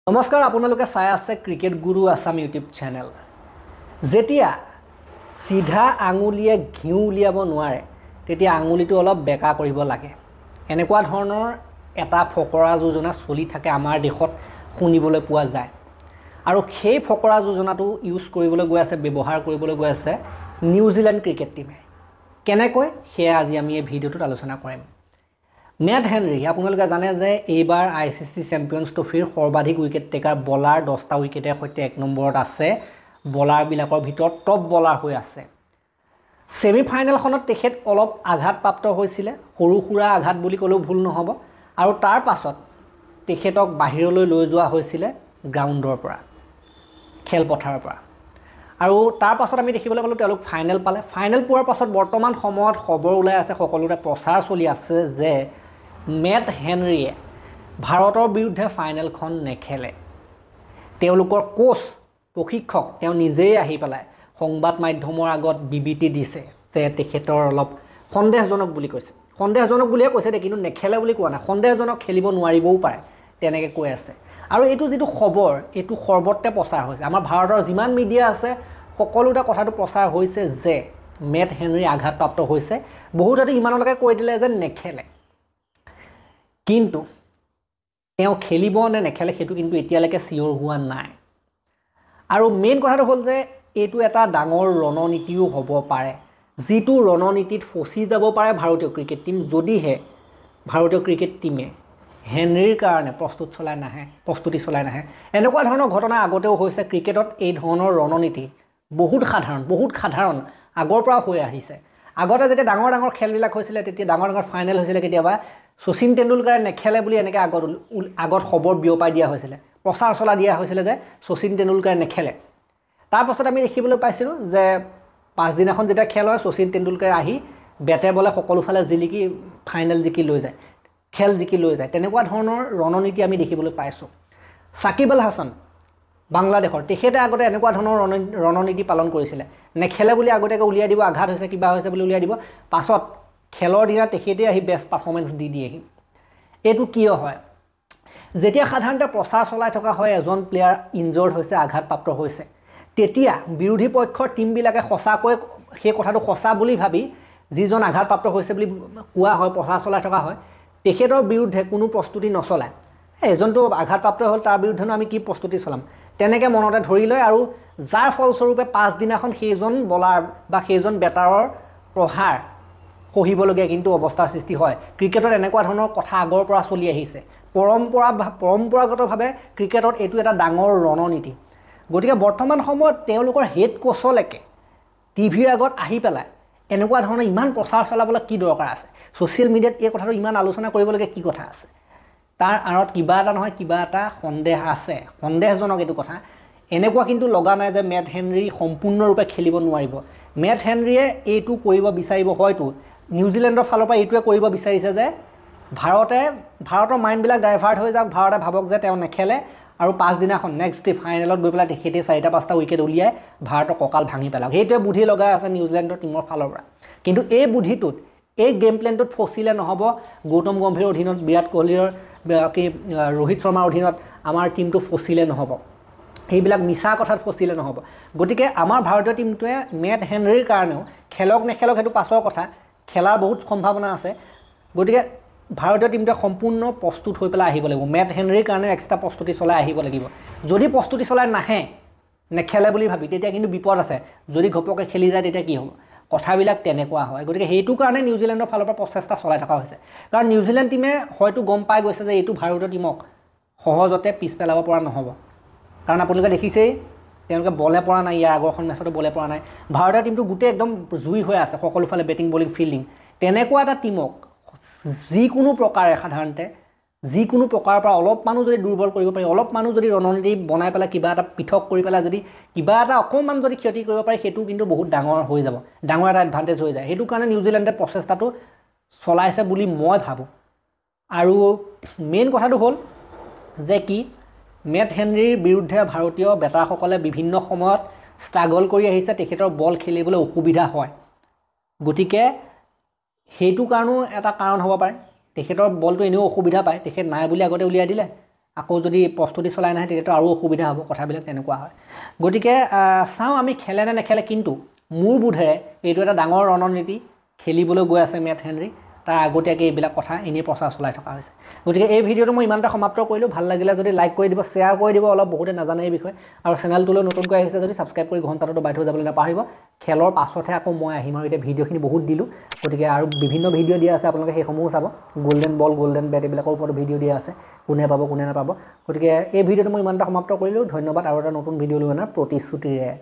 নমস্কাৰ আপোনালোকে চাই আছে ক্ৰিকেট গুৰু আসাম ইউটিউব চেনেল। যেতিয়া সিধা আঙুলিয়ে ঘিউ উলিয়াব নোৱাৰে তেতিয়া আঙুলিটো অলপ বেকা কৰিব লাগে। এনেকুৱা ধৰণৰ এটা ফকৰা যোজনা চলি থাকে আমাৰ দেশত শুনিবলৈ পোৱা যায়। আৰু সেই ফকৰা যোজনাটো ইউজ কৰিবলৈ গৈ আছে, ব্যৱহাৰ কৰিবলৈ গৈ আছে নিউজিলেণ্ড ক্ৰিকেট টিমে। কেনেকৈ সেয়া আজি আমি এই ভিডিঅ'টোত আলোচনা কৰিম। মেট হেনৰি আপোনালোকে জানে যে এইবাৰ ICC চেম্পিয়নছ ট্ৰফিৰ সৰ্বাধিক উইকেট টেকাৰ বলাৰ 10টা উইকেটৰ সৈতে 1 নম্বৰত আছে। বলাৰবিলাকৰ ভিতৰত টপ বলাৰ হৈ আছে। ছেমিফাইনেলখনত তেখেত অলপ আঘাতপ্ৰাপ্ত হৈছিলে, সৰু সুৰা আঘাত বুলি ক'লেও ভুল নহ'ব। আৰু তাৰ পাছত তেখেতক বাহিৰলৈ লৈ যোৱা হৈছিলে গ্ৰাউণ্ডৰ পৰা, খেলপথাৰৰ পৰা। আৰু তাৰ পাছত আমি দেখিবলৈ পালোঁ তেওঁলোক ফাইনেল পালে। ফাইনেল পোৱাৰ পাছত বৰ্তমান সময়ত খবৰ ওলাই আছে, সকলোৰে প্ৰচাৰ চলি আছে যে মেট হেনৰিয়ে ভাৰতৰ বিৰুদ্ধে ফাইনেলখন নেখেলে। তেওঁলোকৰ কোচ প্ৰশিক্ষক তেওঁ নিজেই আহি পেলাই সংবাদ মাধ্যমৰ আগত বিবৃতি দিছে যে তেখেতৰ অলপ সন্দেহজনক বুলি কৈছে। সন্দেহজনক বুলিয়ে কৈছে দে, কিন্তু নেখেলে বুলি কোৱা নাই। সন্দেহজনক, খেলিব নোৱাৰিবও পাৰে তেনেকৈ কৈ আছে। আৰু এইটো যিটো খবৰ, এইটো সৰ্বত্ৰে প্ৰচাৰ হৈছে। আমাৰ ভাৰতৰ যিমান মিডিয়া আছে সকলোতে কথাটো প্ৰচাৰ হৈছে যে মেট হেনৰি আঘাতপ্ৰাপ্ত হৈছে। বহুতে ইমানলৈকে কৈ দিলে যে নেখেলে, কিন্তু তেওঁ খেলিব নে নেখেলে সেইটো কিন্তু এতিয়ালৈকে চিয়ৰ হোৱা নাই। আৰু মেইন কথাটো হ'ল যে এইটো এটা ডাঙৰ ৰণনীতিও হ'ব পাৰে, যিটো ৰণনীতিত ফচি যাব পাৰে ভাৰতীয় ক্ৰিকেট টীম, যদিহে ভাৰতীয় ক্ৰিকেট টীমে হেনৰিৰ কাৰণে প্ৰস্তুতি চলাই নাহে। এনেকুৱা ধৰণৰ ঘটনা আগতেও হৈছে ক্ৰিকেটত। এই ধৰণৰ ৰণনীতি বহুত সাধাৰণ আগৰ পৰা হৈ আহিছে। আগতে যেতিয়া ডাঙৰ ডাঙৰ খেলবিলাক হৈছিলে, তেতিয়া ডাঙৰ ডাঙৰ ফাইনেল হৈছিলে, কেতিয়াবা শচীন তেণ্ডুলকাৰে নেখেলে বুলি এনেকৈ আগত খবৰ বিয়পাই দিয়া হৈছিলে, প্ৰচাৰ চলাই দিয়া হৈছিলে যে শচীন তেণ্ডুলকাৰে নেখেলে। তাৰপাছত আমি দেখিবলৈ পাইছিলোঁ যে পাছদিনাখন যেতিয়া খেল হয়, শচীন তেণ্ডুলকাৰে আহি বেটে বলে সকলোফালে জিলিকি ফাইনেল জিকি লৈ যায়, খেল জিকি লৈ যায়। তেনেকুৱা ধৰণৰ ৰণনীতি আমি দেখিবলৈ পাইছোঁ। সাকিব আল হাছান বাংলাদেশৰ, তেখেতে আগতে এনেকুৱা ধৰণৰ ৰণনীতি পালন কৰিছিলে। নেখেলে বুলি আগতীয়াকৈ উলিয়াই দিব, আঘাত হৈছে কিবা হৈছে বুলি উলিয়াই দিব, পাছত খেলৰ দিনা তেখেতে আহি বেষ্ট পাৰফৰ্মেঞ্চ দি দিয়েহি। এইটো কিয় হয়? যেতিয়া সাধাৰণতে প্ৰচাৰ চলাই থকা হয় এজন প্লেয়াৰ ইনজৰ্ড হৈছে, আঘাতপ্ৰাপ্ত হৈছে, তেতিয়া বিৰোধী পক্ষৰ টীমবিলাকে সঁচাকৈ সেই কথাটো সঁচা বুলি ভাবি যিজন আঘাতপ্ৰাপ্ত হৈছে বুলি কোৱা হয়, প্ৰচাৰ চলাই থকা হয়, তেখেতৰ বিৰুদ্ধে কোনো প্ৰস্তুতি নচলায়। এজনটো আঘাতপ্ৰাপ্ত হ'ল, তাৰ বিৰুদ্ধেনো আমি কি প্ৰস্তুতি চলাম, তেনেকৈ মনতে ধৰি লয়। আৰু যাৰ ফলস্বৰূপে পাছদিনাখন সেইজন বলাৰ বা সেইজন বেটাৰৰ প্ৰহাৰ সহিবলগীয়া কিন্তু অৱস্থাৰ সৃষ্টি হয়। ক্ৰিকেটত এনেকুৱা ধৰণৰ কথা আগৰ পৰা চলি আহিছে। পৰম্পৰাগতভাৱে ক্ৰিকেটত এইটো এটা ডাঙৰ ৰণনীতি। গতিকে বৰ্তমান সময়ত তেওঁলোকৰ হেড কোচলৈকে টিভিৰ আগত আহি পেলাই এনেকুৱা ধৰণৰ ইমান প্ৰচাৰ চলাবলৈ কি দৰকাৰ আছে? ছ'চিয়েল মিডিয়াত এই কথাটো ইমান আলোচনা কৰিবলগীয়া কি কথা আছে? তাৰ আঁৰত কিবা এটা নহয় কিবা এটা সন্দেহ আছে, সন্দেহজনক এইটো কথা। এনেকুৱা কিন্তু লগা নাই যে মেট হেনৰি সম্পূৰ্ণৰূপে খেলিব নোৱাৰিব। মেট হেনৰিয়ে এইটো কৰিব বিচাৰিব, হয়তো নিউজিলেণ্ডৰ ফালৰ পৰা এইটোৱে কৰিব বিচাৰিছে যে ভাৰতৰ মাইণ্ডবিলাক ডাইভাৰ্ট হৈ যাওক, ভাৰতে ভাবক যে তেওঁ নেখেলে, আৰু পাছদিনাখন নেক্সট ডে ফাইনেলত গৈ পেলাই তেখেতে 4-5টা উইকেট উলিয়াই ভাৰতৰ কঁকাল ভাঙি পেলাওক। সেইটোৱে বুদ্ধি লগাই আছে নিউজিলেণ্ডৰ টীমৰ ফালৰ পৰা। কিন্তু এই বুদ্ধিটোত, এই গেম প্লেনটোত ফচিলে নহ'ব। গৌতম গম্ভীৰৰ অধীনত, বিৰাট কোহলিৰ ৰোহিত শৰ্মাৰ অধীনত আমাৰ টীমটো ফচিলে নহ'ব, সেইবিলাক মিছা কথাত ফচিলে নহ'ব। গতিকে আমাৰ ভাৰতীয় টীমটোৱে মেট হেনৰিৰ কাৰণেও খেলক নেখেলক সেইটো পাছৰ কথা, খেলাৰ বহুত সম্ভাৱনা আছে। গতিকে ভাৰতীয় টীমটোৱে সম্পূৰ্ণ প্ৰস্তুত হৈ পেলাই আহিব লাগিব। মেট হেনৰিৰ কাৰণে এক্সট্ৰা প্ৰস্তুতি চলাই আহিব লাগিব। যদি প্ৰস্তুতি চলাই নাহে, নেখেলে বুলি ভাবি, তেতিয়া কিন্তু বিপদ আছে। যদি ঘপকৈ খেলি যায় তেতিয়া কি হ'ব? কথাবিলাক তেনেকুৱা হয়। গতিকে সেইটো কাৰণে নিউজিলেণ্ডৰ ফালৰ পৰা প্ৰচেষ্টা চলাই থকা হৈছে। কাৰণ নিউজিলেণ্ড টীমে হয়তো গম পাই গৈছে যে এইটো ভাৰতীয় টীমক সহজতে পিছ পেলাব পৰা নহ'ব। কাৰণ আপোনালোকে দেখিছেই তেওঁলোকে বলে পৰা নাই, ইয়াৰ আগৰখন মেচতো বলে পৰা নাই। ভাৰতীয় টীমটো গোটেই একদম জুই হৈ আছে, সকলোফালে বেটিং বলিং ফিল্ডিং। তেনেকুৱা এটা টীমক যিকোনো প্ৰকাৰে, সাধাৰণতে যিকোনো প্ৰকাৰৰ পৰা অলপ মানুহ যদি দুৰ্বল কৰিব পাৰি, অলপ মানুহ যদি ৰণনীতি বনাই পেলাই কিবা এটা পৃথক কৰি পেলাই যদি কিবা এটা অকণমান যদি ক্ষতি কৰিব পাৰি, সেইটো কিন্তু বহুত ডাঙৰ হৈ যাব, ডাঙৰ এটা এডভান্টেজ হৈ যায়। সেইটো কাৰণে নিউজিলেণ্ডে প্ৰচেষ্টাটো চলাইছে বুলি মই ভাবোঁ। আৰু মেইন কথাটো হ'ল যে কি, মেট হেনৰিৰ বিৰুদ্ধে ভাৰতীয় বেটাৰসকলে বিভিন্ন সময়ত ষ্ট্ৰাগল কৰি আহিছে, তেখেতৰ বল খেলিবলৈ অসুবিধা হয়। গতিকে সেইটো কাৰণেও এটা কাৰণ হ'ব পাৰে। তেখেতৰ বলটো এনেও অসুবিধা পায়, তেখেত নাই বুলি আগতে উলিয়াই দিলে, আকৌ যদি প্ৰস্তুতি চলাই নাহে তেতিয়াতো আৰু অসুবিধা হ'ব, কথাবিলাক তেনেকুৱা হয়। গতিকে চাওঁ আমি খেলে নে নেখেলে, কিন্তু মোৰ বোধেৰে এইটো এটা ডাঙৰ ৰণনীতি খেলিবলৈ গৈ আছে মেট হেনৰি, তাৰ আগতীয়াকৈ এইবিলাক কথা এনেই প্ৰচাৰ চলাই থকা হৈছে। গতিকে এই ভিডিঅ'টো মই ইমানতে সমাপ্ত কৰিলোঁ। ভাল লাগিলে যদি লাইক কৰি দিব, শ্বেয়াৰ কৰি দিব, অলপ বহুতে নাজানে এই বিষয়ে, আৰু চেনেলটোলৈ নতুনকৈ আহিছে যদি ছাবস্ক্ৰাইব কৰি ঘণ্টাটো দবাই থৈ যাবলৈ নাপাহৰিব। খেলৰ পাছতহে আকৌ মই আহিম, আৰু এতিয়া ভিডিঅ'খিনি বহুত দিলোঁ, গতিকে আৰু বিভিন্ন ভিডিঅ' দিয়া আছে, আপোনালোকে সেইসমূহো চাব। গ'ল্ডেন বল, গ'ল্ডেন বেট এইবিলাকৰ ওপৰতো ভিডিঅ' দিয়া আছে, কোনে পাব কোনে নাপাব। গতিকে এই ভিডিঅ'টো মই ইমানতে সমাপ্ত কৰিলোঁ। ধন্যবাদ। আৰু এটা নতুন ভিডিঅ' লৈ অনাৰ প্ৰতিশ্ৰুতিৰে।